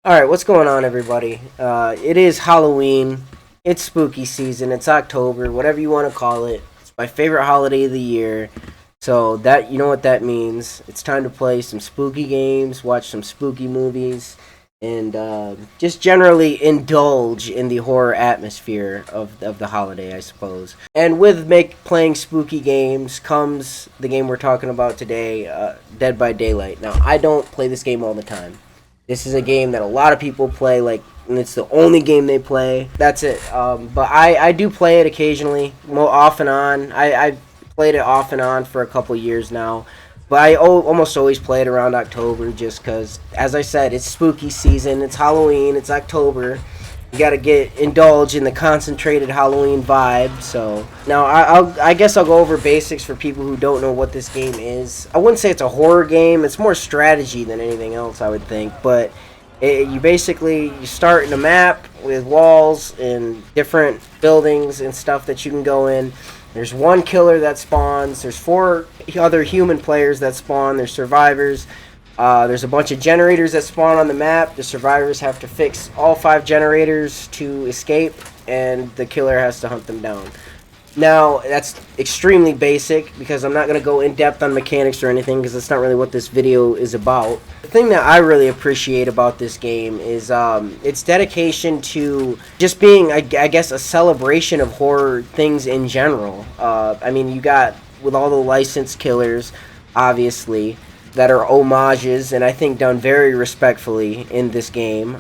Alright, what's going on, everybody? It is Halloween. It's spooky season. It's October, whatever you want to call it. It's my favorite holiday of the year. So, that you know what that means. It's time to play some spooky games, watch some spooky movies, and just generally indulge in the horror atmosphere of the holiday, I suppose. And with playing spooky games comes the game we're talking about today, Dead by Daylight. Now, I don't play this game all the time. This is a game that a lot of people play, and it's the only game they play. That's it. But I do play it occasionally, more off and on. I've played it off and on for a couple years now. But I almost always play it around October just because, as I said, it's spooky season. It's Halloween. It's October. You got to indulge in the concentrated Halloween vibe. So now I guess I'll go over basics for people who don't know what this game is. I wouldn't say it's a horror game. It's more strategy than anything else, I would think. But you start in a map with walls and different buildings and stuff that you can go in. There's one killer that spawns. There's 4 other human players that spawn. There's survivors. There's a bunch of generators that spawn on the map. The survivors have to fix all 5 generators to escape, and the killer has to hunt them down. Now, that's extremely basic, because I'm not going to go in depth on mechanics or anything, because that's not really what this video is about. The thing that I really appreciate about this game is its dedication to just being, I guess, a celebration of horror things in general. I mean, you got, with all the licensed killers, obviously, that are homages, and I think done very respectfully in this game.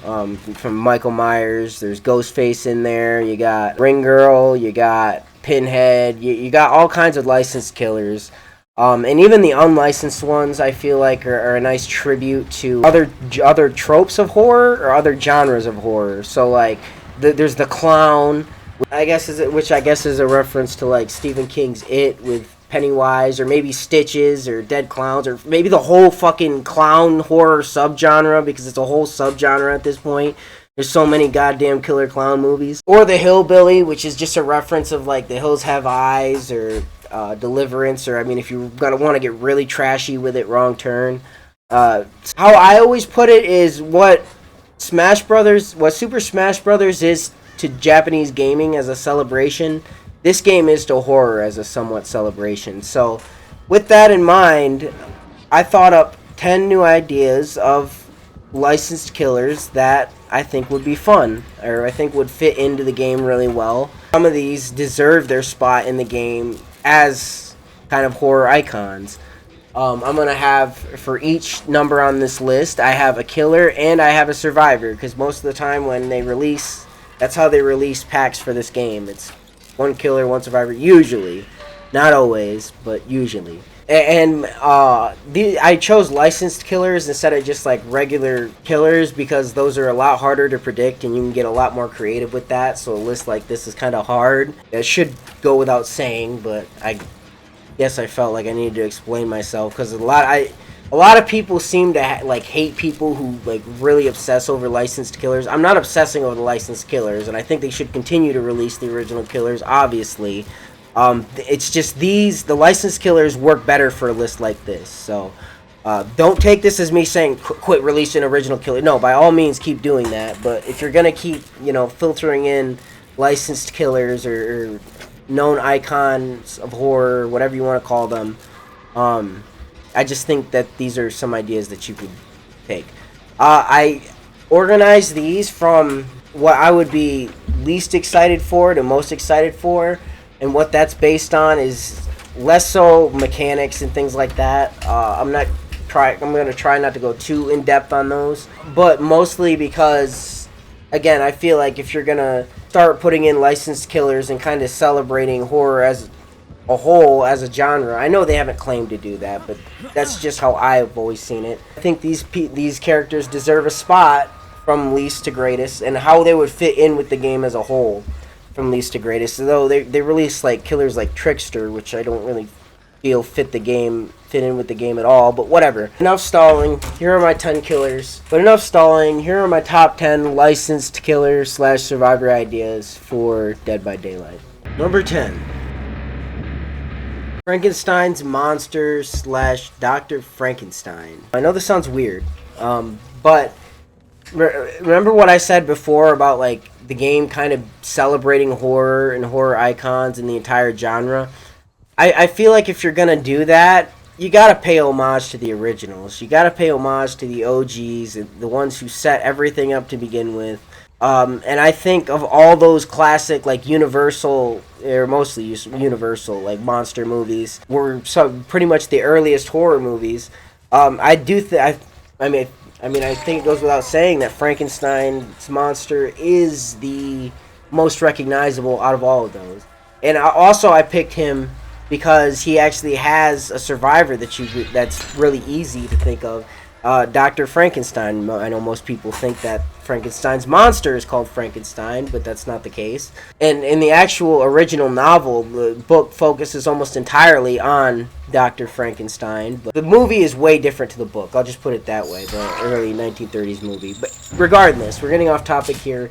From Michael Myers, there's Ghostface in there, you got Ring Girl, you got Pinhead, you got all kinds of licensed killers. And even the unlicensed ones, I feel like, are a nice tribute to other tropes of horror or other genres of horror. So, like, there's the clown, which I guess is a reference to, like, Stephen King's It with Pennywise, or maybe Stitches, or Dead Clowns, or maybe the whole fucking clown horror subgenre, because it's a whole subgenre at this point. There's so many goddamn killer clown movies. Or the Hillbilly, which is just a reference of, like, The Hills Have Eyes, or Deliverance, or, I mean, if you're gonna want to get really trashy with it, Wrong Turn. How I always put it is what Super Smash Brothers is to Japanese gaming as a celebration, this game is to horror as a somewhat celebration. So, with that in mind, I thought up 10 new ideas of licensed killers that I think would be fun, or I think would fit into the game really well. Some of these deserve their spot in the game as kind of horror icons. I'm going to have, for each number on this list, I have a killer and I have a survivor, because most of the time when they release, that's how they release packs for this game. It's one killer, one survivor, usually. Not always, but usually. And I chose licensed killers instead of just, like, regular killers, because those are a lot harder to predict and you can get a lot more creative with that. So a list like this is kind of hard. It should go without saying, but I guess I felt like I needed to explain myself, because a lot of people seem to hate people who, like, really obsess over licensed killers. I'm not obsessing over the licensed killers, and I think they should continue to release the original killers, obviously. It's just the licensed killers work better for a list like this. So don't take this as me saying quit releasing original killer. No, by all means keep doing that. But if you're gonna keep, filtering in licensed killers or known icons of horror, whatever you want to call them, I just think that these are some ideas that you could take. I organized these from what I would be least excited for to most excited for, and what that's based on is less so mechanics and things like that. I'm going to try not to go too in depth on those, but mostly because, again, I feel like if you're going to start putting in licensed killers and kind of celebrating horror as a whole, as a genre, I know they haven't claimed to do that, but that's just how I've always seen it. I think these characters deserve a spot from least to greatest, and how they would fit in with the game as a whole from least to greatest. Though they release, like, killers like Trickster, which I don't really feel fit in with the game at all, but whatever. Enough stalling. Here are my 10 killers. But enough stalling. Here are my top 10 licensed killers / survivor ideas for Dead by Daylight. Number 10. Frankenstein's Monster / Dr. Frankenstein. I know this sounds weird, but Remember what I said before about like the game kind of celebrating horror and horror icons and the entire genre? I feel like if you're gonna do that, you gotta pay homage to the originals. You gotta pay homage to the OGs, the ones who set everything up to begin with. And I think of all those classic, like Universal, or mostly Universal, like monster movies, were pretty much the earliest horror movies. I do I mean, I think it goes without saying that Frankenstein's monster is the most recognizable out of all of those. And I picked him because he actually has a survivor that's really easy to think of. Dr. Frankenstein. I know most people think that Frankenstein's monster is called Frankenstein, but that's not the case. And in the actual original novel, the book focuses almost entirely on Dr. Frankenstein. But the movie is way different to the book. I'll just put it that way, the early 1930s movie. But regardless, we're getting off topic here.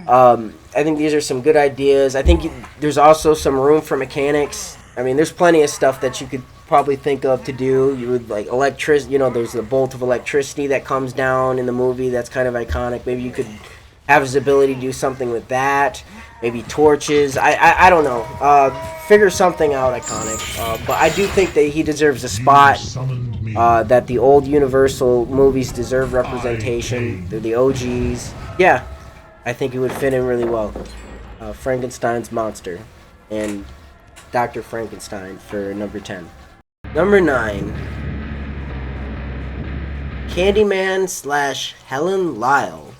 I think these are some good ideas. I think there's also some room for mechanics. I mean, there's plenty of stuff that you could probably think of to do. You would like electricity. You know, there's a bolt of electricity that comes down in the movie. That's kind of iconic. Maybe you could have his ability to do something with that. Maybe torches. I don't know. Figure something out iconic. But I do think that he deserves a spot. That the old Universal movies deserve representation. They're the OGs. Yeah, I think he would fit in really well. Frankenstein's monster and Dr. Frankenstein for number 10. Number 9. Candyman / Helen Lyle.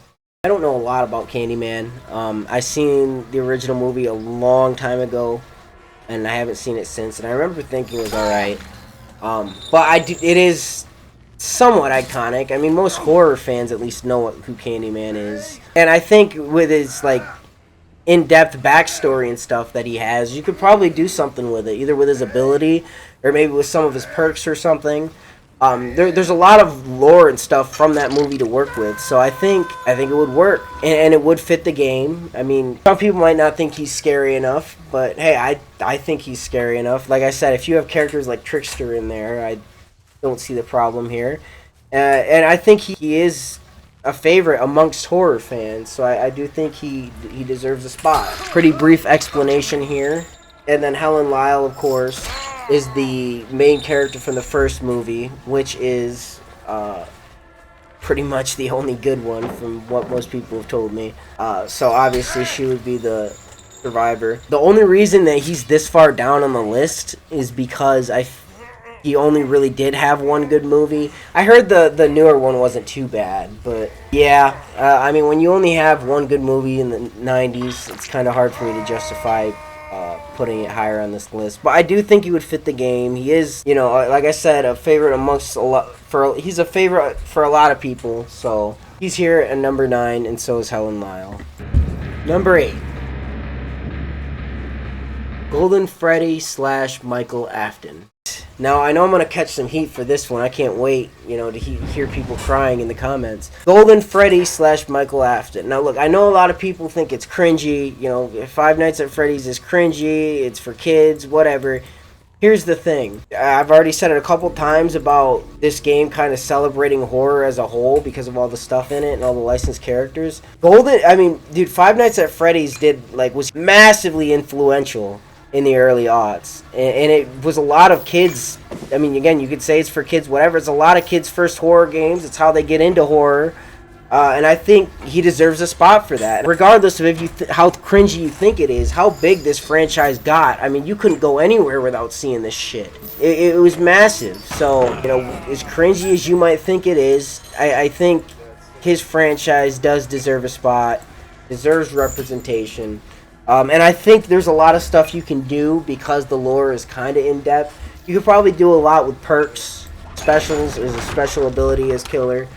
I don't know a lot about Candyman. I seen the original movie a long time ago, and I haven't seen it since. And I remember thinking it was alright. But it is somewhat iconic. I mean, most horror fans at least know who Candyman is. And I think with his like in-depth backstory and stuff that he has, you could probably do something with it, either with his ability or maybe with some of his perks or something. There's a lot of lore and stuff from that movie to work with, so I think it would work, and it would fit the game. I mean, some people might not think he's scary enough, but hey, I think he's scary enough. Like I said, if you have characters like Trickster in there, I don't see the problem here. And I think he is a favorite amongst horror fans, so I do think he deserves a spot. Pretty brief explanation here. And then Helen Lyle, of course, is the main character from the first movie, which is pretty much the only good one from what most people have told me. So obviously she would be the survivor. The only reason that he's this far down on the list is because he only really did have one good movie. I heard the newer one wasn't too bad, but yeah, I mean, when you only have one good movie in the 90s, it's kind of hard for me to justify putting it higher on this list. But I do think he would fit the game. He is, like I said, a favorite amongst a lot. He's a favorite for a lot of people, so he's here at number 9, and so is Helen Lyle. Number 8. Golden Freddy / Michael Afton. Now, I know I'm going to catch some heat for this one. I can't wait, to hear people crying in the comments. Golden Freddy / Michael Afton. Now, look, I know a lot of people think it's cringy. Five Nights at Freddy's is cringy. It's for kids, whatever. Here's the thing. I've already said it a couple times about this game kind of celebrating horror as a whole because of all the stuff in it and all the licensed characters. Five Nights at Freddy's was massively influential in the early aughts, and it was a lot of kids. I mean, again, you could say it's for kids, whatever. It's a lot of kids' first horror games. It's how they get into horror, and I think he deserves a spot for that. Regardless of how cringy you think it is, how big this franchise got. I mean, you couldn't go anywhere without seeing this shit. It was massive. So, as cringy as you might think it is, I think his franchise does deserve a spot, deserves representation. And I think there's a lot of stuff you can do because the lore is kind of in-depth. You could probably do a lot with perks, specials, as a special ability as killer.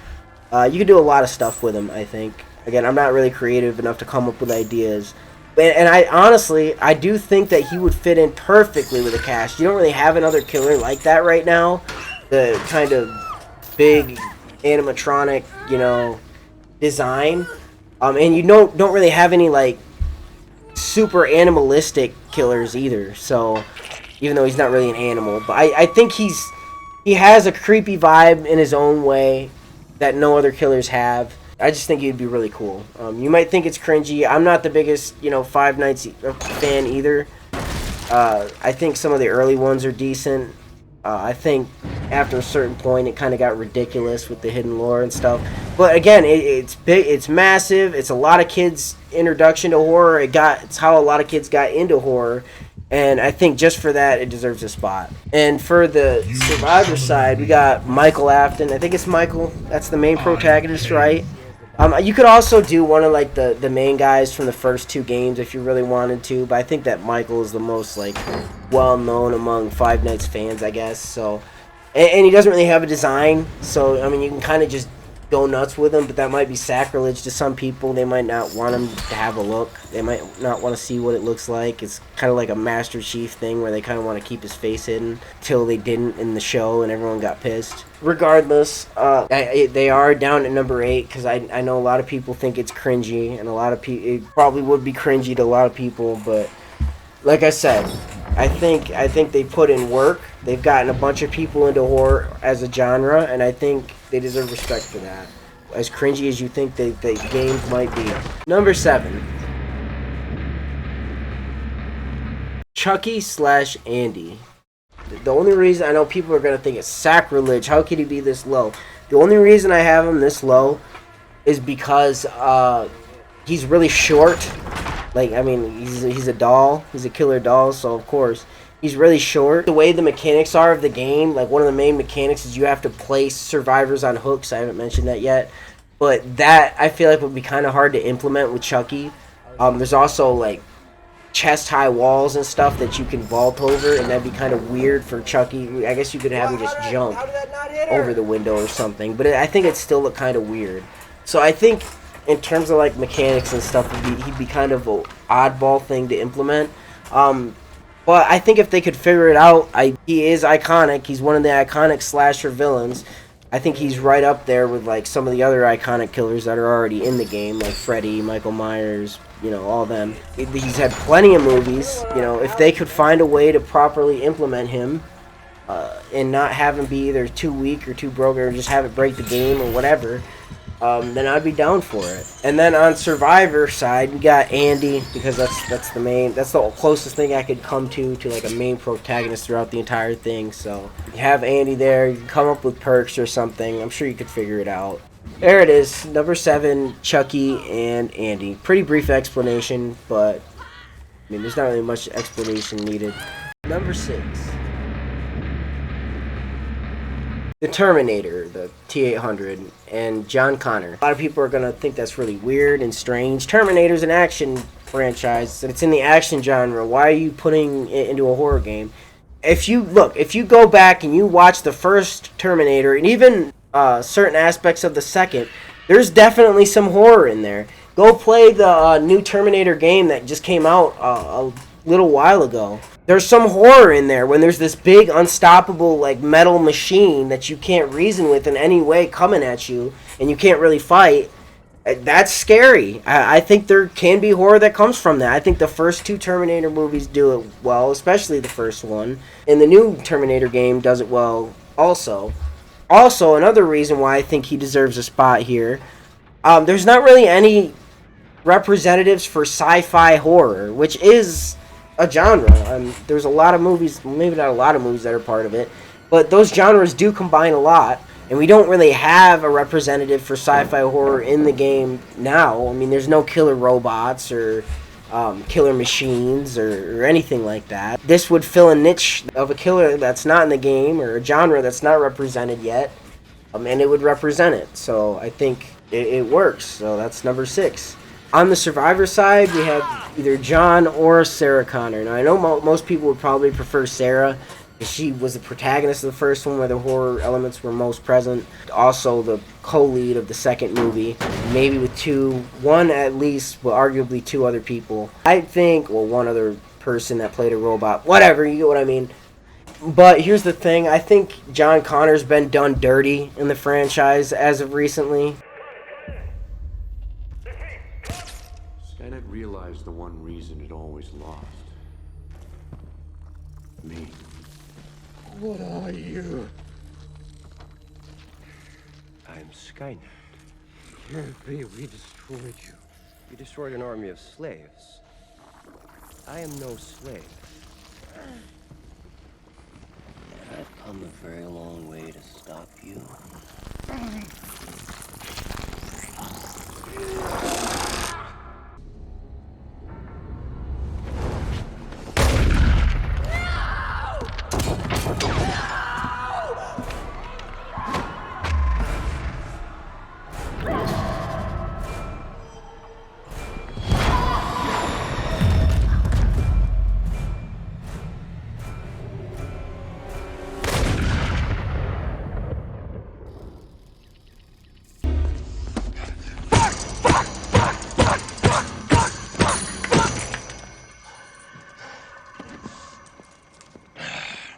You could do a lot of stuff with him, I think. Again, I'm not really creative enough to come up with ideas. And I do think that he would fit in perfectly with the cast. You don't really have another killer like that right now. The kind of big animatronic, design. And you don't really have any, super animalistic killers either, so even though he's not really an animal, but I think he has a creepy vibe in his own way that no other killers have, I just think he'd be really cool. You might think it's cringy. I'm not the biggest, Five Nights fan either. I think some of the early ones are decent. I think after a certain point, it kind of got ridiculous with the hidden lore and stuff. But again, it's big, it's massive. It's a lot of kids' introduction to horror. It's how a lot of kids got into horror, and I think just for that, it deserves a spot. And for the Survivor side, we got Michael Afton. I think it's Michael. That's the main protagonist, right? You could also do one of like the main guys from the first two games if you really wanted to, but I think that Michael is the most like well known among Five Nights fans, I guess. So, and he doesn't really have a design, so I mean you can kind of just go nuts with him, but that might be sacrilege to some people. They might not want him to have a look. They might not want to see what it looks like. It's kind of like a Master Chief thing where they kind of want to keep his face hidden till they didn't in the show and everyone got pissed. Regardless, they are down at number 8 because I know a lot of people think it's cringy, and a lot of people it probably would be cringy to a lot of people, but like I said, I think they put in work. They've gotten a bunch of people into horror as a genre, and I think they deserve respect for that. As cringy as you think the games might be. Number 7. Chucky / Andy. The only reason I know people are going to think it's sacrilege. How could he be this low? The only reason I have him this low is because he's really short. Like, I mean, he's a doll. He's a killer doll, so of course. He's really short. The way the mechanics are of the game, like one of the main mechanics is you have to place survivors on hooks. I haven't mentioned that yet. But that, I feel like, would be kind of hard to implement with Chucky. There's also, like, chest-high walls and stuff that you can vault over, and that'd be kind of weird for Chucky. I guess you could have him just jump over the window or something. But I think it'd still look kind of weird. So I think, in terms of, like, mechanics and stuff, he'd be kind of an oddball thing to implement. But I think if they could figure it out, he is iconic. He's one of the iconic slasher villains. I think he's right up there with like some of the other iconic killers that are already in the game, like Freddy, Michael Myers, all them. He's had plenty of movies. If they could find a way to properly implement him and not have him be either too weak or too broke or just have it break the game or whatever, then I'd be down for it. And then on Survivor side, we got Andy, because that's the closest thing I could come to like a main protagonist throughout the entire thing. So you have Andy there, you can come up with perks or something. I'm sure you could figure it out. There it is, number 7, Chucky and Andy. Pretty brief explanation, but I mean, there's not really much explanation needed. Number 6. The Terminator, the T-800, and John Connor. A lot of people are going to think that's really weird and strange. Terminator's an action franchise. It's in the action genre. Why are you putting it into a horror game? If you go back and you watch the first Terminator, and even certain aspects of the second, there's definitely some horror in there. Go play the new Terminator game that just came out a little while ago. There's some horror in there when there's this big, unstoppable, like, metal machine that you can't reason with in any way coming at you, and you can't really fight. That's scary. I think there can be horror that comes from that. I think the first 2 Terminator movies do it well, especially the first one. And the new Terminator game does it well also. Also, another reason why I think he deserves a spot here, there's not really any representatives for sci-fi horror, which is a genre. There's a lot of movies, maybe not a lot of movies that are part of it, but those genres do combine a lot, and we don't really have a representative for sci-fi horror in the game now. I mean, there's no killer robots or killer machines or anything like that. This would fill a niche of a killer that's not in the game or a genre that's not represented yet, and it would represent it. So I think it works. So that's number 6. On the Survivor side, we have either John or Sarah Connor. Now, I know most people would probably prefer Sarah, because she was the protagonist of the first one where the horror elements were most present. Also, the co-lead of the second movie, maybe with one at least, but arguably 2 other people. I think, one other person that played a robot. Whatever, you get what I mean. But here's the thing. I think John Connor's been done dirty in the franchise as of recently. Skynet realized the one reason it always lost. Me. What are you? I'm Skynet. can't be. We destroyed you. You destroyed an army of slaves. I am no slave. I've come a very long way to stop you.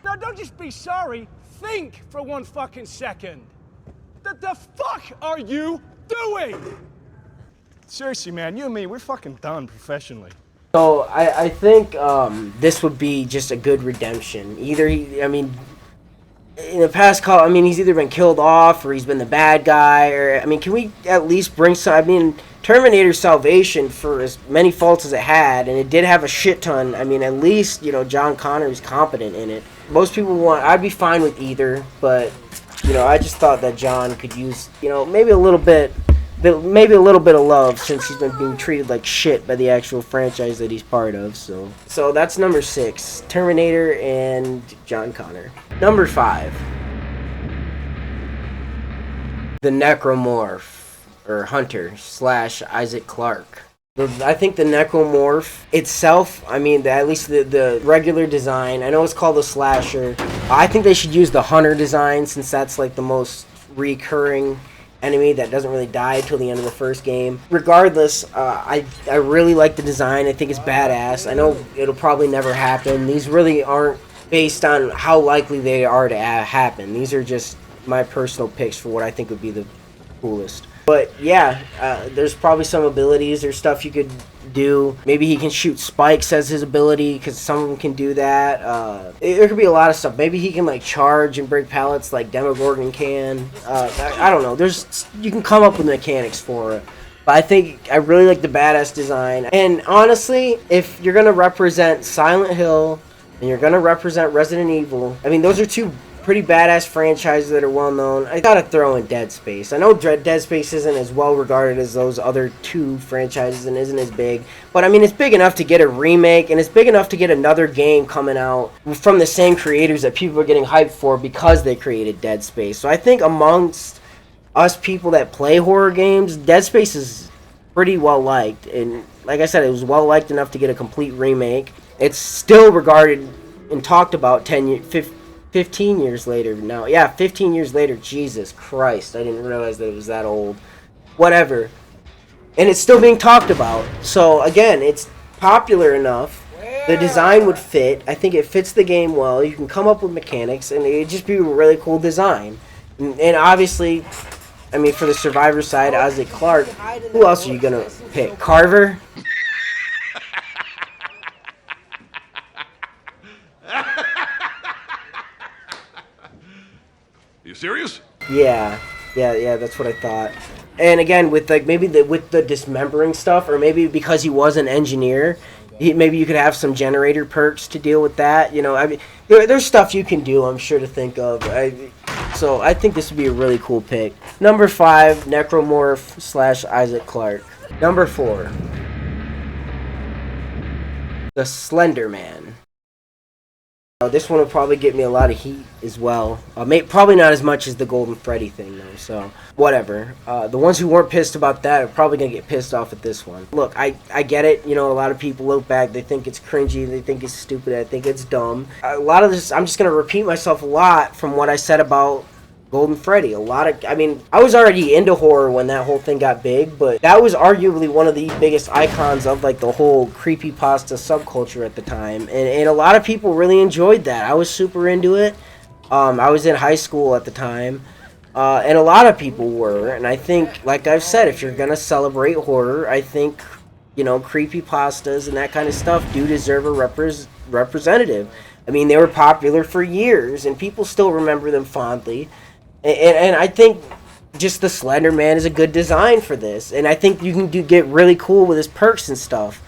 Now, don't just be sorry. Think for one fucking second. The fuck are you doing? Seriously, man, you and me, we're fucking done professionally. So I think this would be just a good redemption. Either he, I mean, in the past call, I mean, he's either been killed off or he's been the bad guy. Or I mean, can we at least bring some? I mean, Terminator Salvation, for as many faults as it had, and it did have a shit ton. I mean, at least John Connor is competent in it. Most people want. I'd be fine with either, but I just thought that John could use maybe a little bit. Maybe a little bit of love, since he's been being treated like shit by the actual franchise that he's part of. So that's number 6, Terminator and John Connor. Number 5, the Necromorph, or Hunter / Isaac Clarke. I think the Necromorph itself, I mean, at least the regular design, I know it's called a slasher. I think they should use the Hunter design, since that's like the most recurring enemy that doesn't really die till the end of the first game. Regardless, I really like the design. I think it's badass. I know it'll probably never happen. These really aren't based on how likely they are to happen. These are just my personal picks for what I think would be the coolest. But yeah, there's probably some abilities. There's stuff you could do. Maybe he can shoot spikes as his ability, because some of them can do that. There could be a lot of stuff. Maybe he can like charge and break pallets like Demogorgon can. I don't know. You can come up with mechanics for it. But I really like the badass design. And honestly, if you're gonna represent Silent Hill and you're gonna represent Resident Evil, I mean, those are two pretty badass franchises that are well known. I gotta throw in Dead Space. I know Dead Space isn't as well regarded as those other two franchises and isn't as big, but I mean, it's big enough to get a remake, and it's big enough to get another game coming out from the same creators that people are getting hyped for because they created Dead Space. So I think amongst us people that play horror games, Dead Space is pretty well liked, and like I said, it was well liked enough to get a complete remake. It's still regarded and talked about 15 years later now. Yeah, 15 years later. Jesus Christ. I didn't realize that it was that old. Whatever. And it's still being talked about. So, again, it's popular enough. The design would fit. I think it fits the game well. You can come up with mechanics, and it'd just be a really cool design. And obviously, I mean, for the Survivor side, Isaac Clarke, who else are you going to pick? Carver? You serious? Yeah, that's what I thought. And again, with like maybe with the dismembering stuff, or maybe because he was an engineer, maybe you could have some generator perks to deal with that. I mean, there's stuff you can do, I'm sure, to think of. So I think this would be a really cool pick. Number 5, Necromorph / Isaac Clarke. Number 4, the Slender Man. This one will probably get me a lot of heat as well. Probably not as much as the Golden Freddy thing, though, so whatever. The ones who weren't pissed about that are probably going to get pissed off at this one. Look, I get it. A lot of people look back. They think it's cringy. They think it's stupid. I think it's dumb. A lot of this, I'm just going to repeat myself a lot from what I said about Golden Freddy. I was already into horror when that whole thing got big, but that was arguably one of the biggest icons of like the whole creepypasta subculture at the time, and a lot of people really enjoyed that. I was super into it. I was in high school at the time, and a lot of people were, and I think, like I've said, if you're gonna celebrate horror, I think creepypastas and that kind of stuff do deserve a representative. I mean, they were popular for years, and people still remember them fondly. And I think just the Slender Man is a good design for this, and I think you can get really cool with his perks and stuff.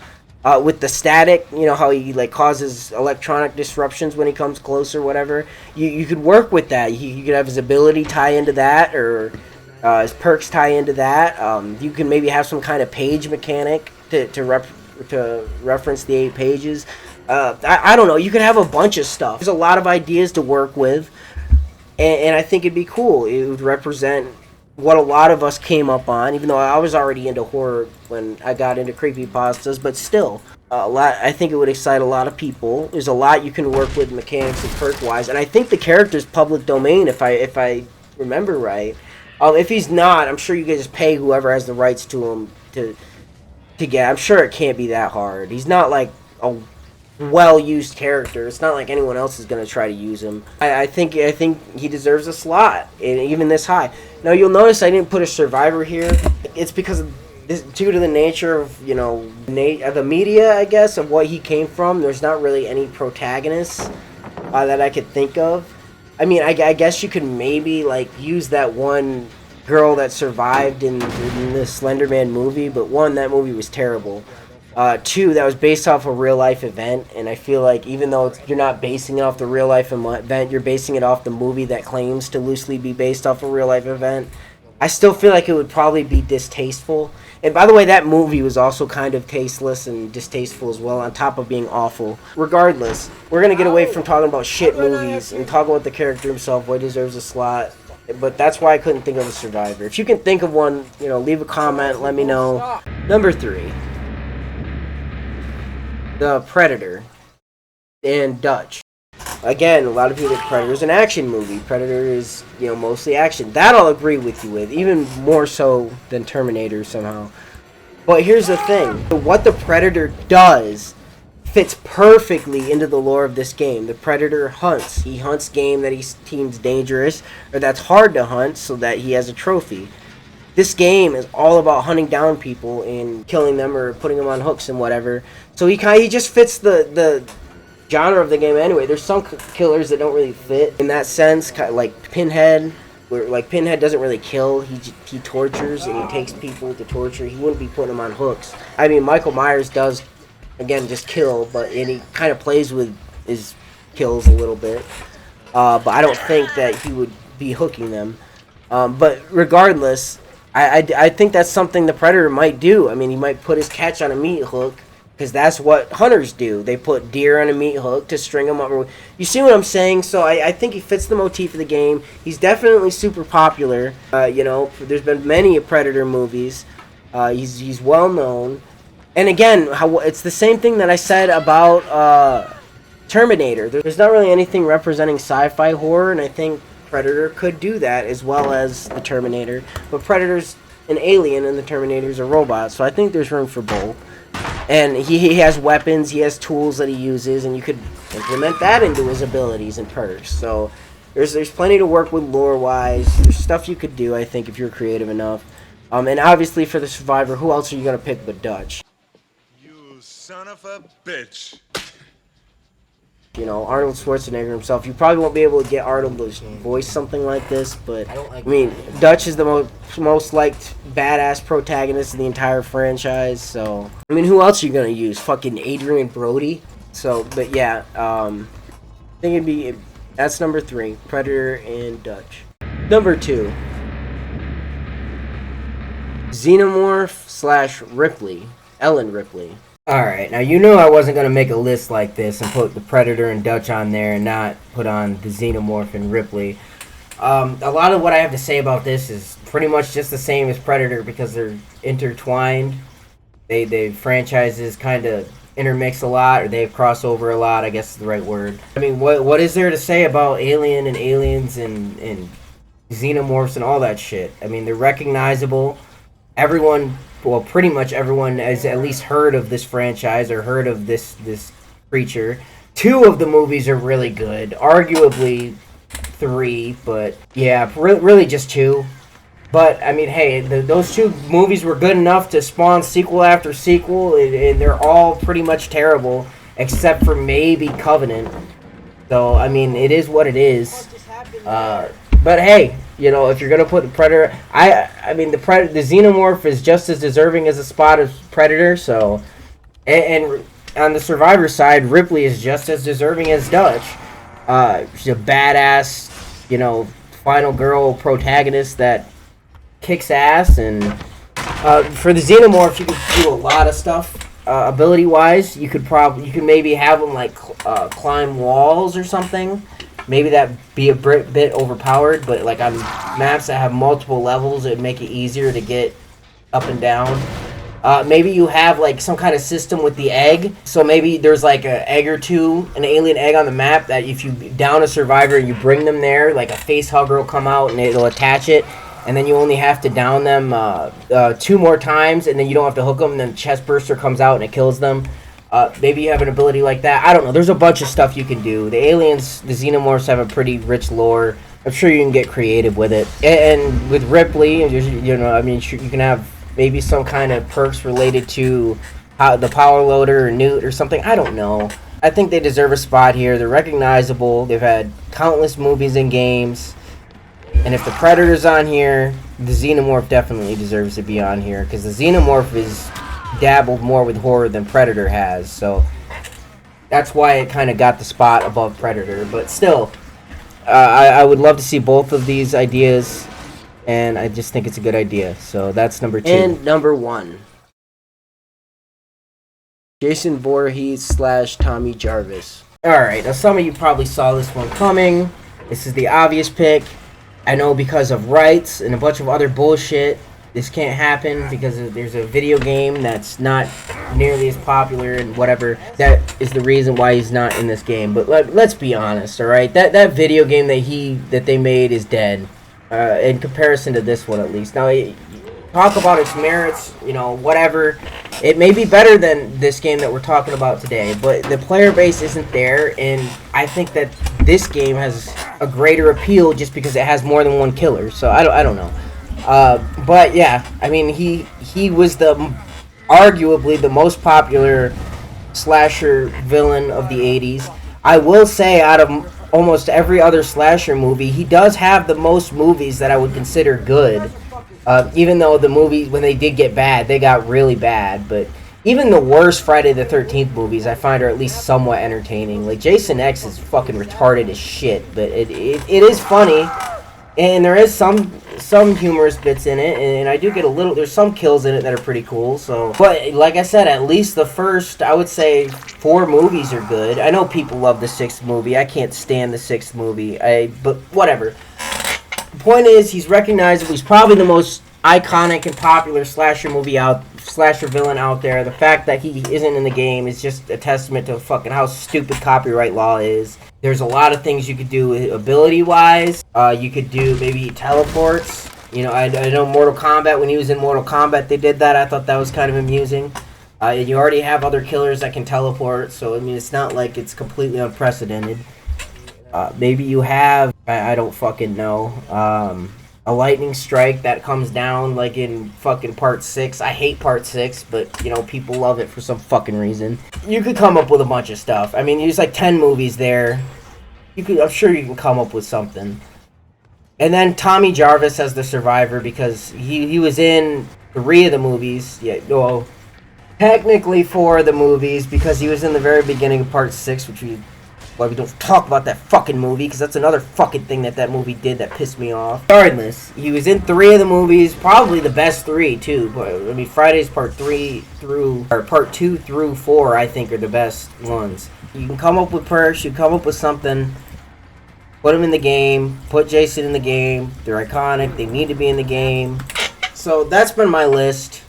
With the static, you know how he like causes electronic disruptions when he comes close or whatever. You could work with that. You could have his ability tie into that, or his perks tie into that. You can maybe have some kind of page mechanic to reference the 8 pages. I don't know. You could have a bunch of stuff. There's a lot of ideas to work with, and I think it'd be cool. It would represent what a lot of us came up on, even though I was already into horror when I got into creepypastas, but still, I think it would excite a lot of people. There's a lot you can work with mechanics and perk-wise, and I think the character's public domain, if I remember right. If he's not, I'm sure you can just pay whoever has the rights to him to get. I'm sure it can't be that hard. He's not like a well-used character. It's not like anyone else is going to try to use him. I think he deserves a slot, even this high. Now you'll notice I didn't put a survivor here. It's because of this, due to the nature of the media, I guess, of what he came from. There's not really any protagonists that I could think of. I mean, I guess you could maybe like use that one girl that survived in the Slender Man movie, but one, that movie was terrible. 2, that was based off a real life event, and I feel like even though you're not basing it off the real life event, you're basing it off the movie that claims to loosely be based off a real life event. I still feel like it would probably be distasteful. And by the way, that movie was also kind of tasteless and distasteful as well, on top of being awful. Regardless, we're gonna get away from talking about shit movies and talk about the character himself, why he deserves a slot. But that's why I couldn't think of a survivor. If you can think of one, leave a comment, let me know. Number 3. The Predator and Dutch. Again, a lot of people think Predator's an action movie. Predator is, mostly action. That I'll agree with you with, even more so than Terminator somehow. But here's the thing. What the Predator does fits perfectly into the lore of this game. The Predator hunts. He hunts game that he deems dangerous, or that's hard to hunt, so that he has a trophy. This game is all about hunting down people and killing them or putting them on hooks and whatever. So he just fits the genre of the game anyway. There's some killers that don't really fit in that sense, like Pinhead, where like Pinhead doesn't really kill. He tortures and he takes people to torture. He wouldn't be putting them on hooks. I mean, Michael Myers does, again, just kill, and he kind of plays with his kills a little bit. But I don't think that he would be hooking them. But regardless, I think that's something the Predator might do. I mean, he might put his catch on a meat hook, because that's what hunters do. They put deer on a meat hook to string them up. You see what I'm saying? So I think he fits the motif of the game. He's definitely super popular. There's been many Predator movies. He's well known. And again, it's the same thing that I said about Terminator. There's not really anything representing sci-fi horror, and I think Predator could do that as well as the Terminator. But Predator's an alien and the Terminator's a robot, so I think there's room for both. And he has weapons, he has tools that he uses, and you could implement that into his abilities and perks. So there's plenty to work with lore-wise. There's stuff you could do, I think, if you're creative enough. And obviously for the Survivor, who else are you going to pick but Dutch? You son of a bitch. Arnold Schwarzenegger himself. You probably won't be able to get Arnold to voice something like this, but I mean, Dutch is the most liked badass protagonist of the entire franchise. So I mean, who else are you gonna use? Fucking Adrian Brody. So, but yeah, I think that's number 3, Predator and Dutch. Number 2, Xenomorph / Ripley, Ellen Ripley. Alright, now I wasn't going to make a list like this and put the Predator and Dutch on there and not put on the Xenomorph and Ripley. A lot of what I have to say about this is pretty much just the same as Predator because they're intertwined. They franchises kind of intermix a lot, or they have crossover a lot, I guess is the right word. I mean, what is there to say about Alien and Aliens and Xenomorphs and all that shit? I mean, they're recognizable. Pretty much everyone has at least heard of this franchise or heard of this creature. 2 of the movies are really good. Arguably 3, but yeah, really just 2. But, I mean, hey, those 2 movies were good enough to spawn sequel after sequel, and they're all pretty much terrible, except for maybe Covenant. So, I mean, it is what it is. But hey, You know, if you're gonna put the Predator, I mean the Xenomorph is just as deserving as a spot as Predator. So, and on the Survivor side, Ripley is just as deserving as Dutch. She's a badass, you know, final girl protagonist that kicks ass. And for the Xenomorph, you could do a lot of stuff. Ability wise, you could maybe have them like climb walls or something. Maybe that'd be a bit overpowered, but like on maps that have multiple levels, it'd make it easier to get up and down. Maybe you have like some kind of system with the egg. So maybe there's like an egg or two, an alien egg on the map that if you down a survivor and you bring them there, like a face hugger will come out and it'll attach it. And then you only have to down them 2 more times, and then you don't have to hook them, and then chest burster comes out and it kills them. Maybe you have an ability like that. I don't know. There's a bunch of stuff you can do. The aliens, the Xenomorphs have a pretty rich lore. I'm sure you can get creative with it. And with Ripley, you know, I mean, you can have maybe some kind of perks related to the power loader or Newt or something. I don't know. I think they deserve a spot here. They're recognizable. They've had countless movies and games. And if the Predator's on here, the Xenomorph definitely deserves to be on here. Because the Xenomorph is dabbled more with horror than Predator has, so that's why it kind of got the spot above Predator. But still, I would love to see both of these ideas, and I just think it's a good idea. So that's number 2. And number 1, Jason Voorhees / Tommy Jarvis. Alright, now some of you probably saw this one coming. This is the obvious pick. I know because of rights and a bunch of other bullshit, this can't happen because there's a video game that's not nearly as popular and whatever. That is the reason why he's not in this game. But let's be honest, all right? That video game that they made is dead, in comparison to this one at least. Now, talk about its merits, you know, whatever. It may be better than this game that we're talking about today, but the player base isn't there, and I think that this game has a greater appeal just because it has more than one killer. So I don't know. But yeah, I mean, he was arguably the most popular slasher villain of the 80s. I will say, out of almost every other slasher movie, he does have the most movies that I would consider good. Even though the movies, when they did get bad, they got really bad. But even the worst Friday the 13th movies, I find are at least somewhat entertaining. Like, Jason X is fucking retarded as shit, but it is funny. And there is some humorous bits in it, and I do get there's some kills in it that are pretty cool, so. But, like I said, at least the first, I would say, 4 movies are good. I know people love the 6th movie. I can't stand the 6th movie, but whatever. The point is, he's recognizable. He's probably the most iconic and popular slasher villain out there. The fact that he isn't in the game is just a testament to fucking how stupid copyright law is. There's a lot of things you could do ability-wise. You could do maybe teleports. You know, I know Mortal Kombat, when he was in Mortal Kombat, they did that. I thought that was kind of amusing. And you already have other killers that can teleport, so, I mean, it's not like it's completely unprecedented. Maybe you have, I don't fucking know, a lightning strike that comes down like in fucking part 6. I hate part 6, but, you know, people love it for some fucking reason. You could come up with a bunch of stuff. I mean, there's like 10 movies there. I'm sure you can come up with something. And then Tommy Jarvis as the survivor, because he was in 3 of the movies. Yeah, well, technically 4 of the movies, because he was in the very beginning of part 6, which we don't talk about that fucking movie, because that's another fucking thing that movie did that pissed me off. Regardless, he was in 3 of the movies, probably the best 3 too. I mean, Friday's part 2 through 4, I think, are the best ones. You can come up with perks, you come up with something, put them in the game, put Jason in the game. They're iconic, they need to be in the game. So that's been my list.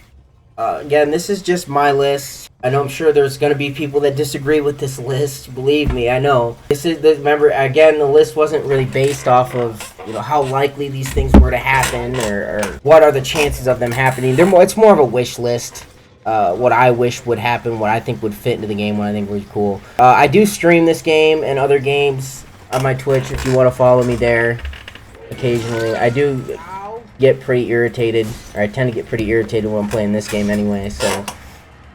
Again, this is just my list. I know I'm sure there's going to be people that disagree with this list. Believe me, I know. Remember, again, the list wasn't really based off of, you know, how likely these things were to happen or what are the chances of them happening. It's more of a wish list. What I wish would happen, what I think would fit into the game, what I think would be cool. I do stream this game and other games on my Twitch if you want to follow me there occasionally. I do get pretty irritated, or I tend to get pretty irritated when I'm playing this game anyway, so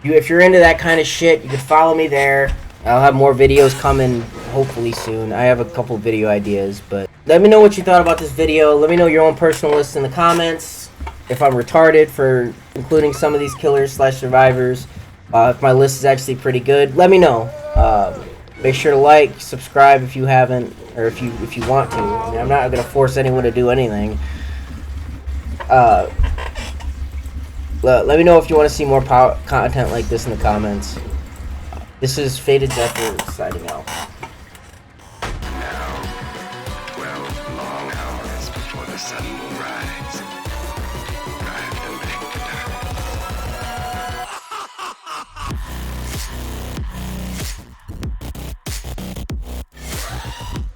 if you're into that kind of shit, you can follow me there. I'll have more videos coming hopefully soon. I have a couple video ideas, but Let me know what you thought about this video. Let me know your own personal list in the comments. If I'm retarded for including some of these killers slash survivors. If my list is actually pretty good, let me know. Make sure to like, subscribe if you haven't, or if you want to. I mean, I'm not gonna force anyone to do anything. Let me know if you want to see more content like this in the comments. This is Faded Zephyr signing out. Now, 12 long hours before the sun will rise.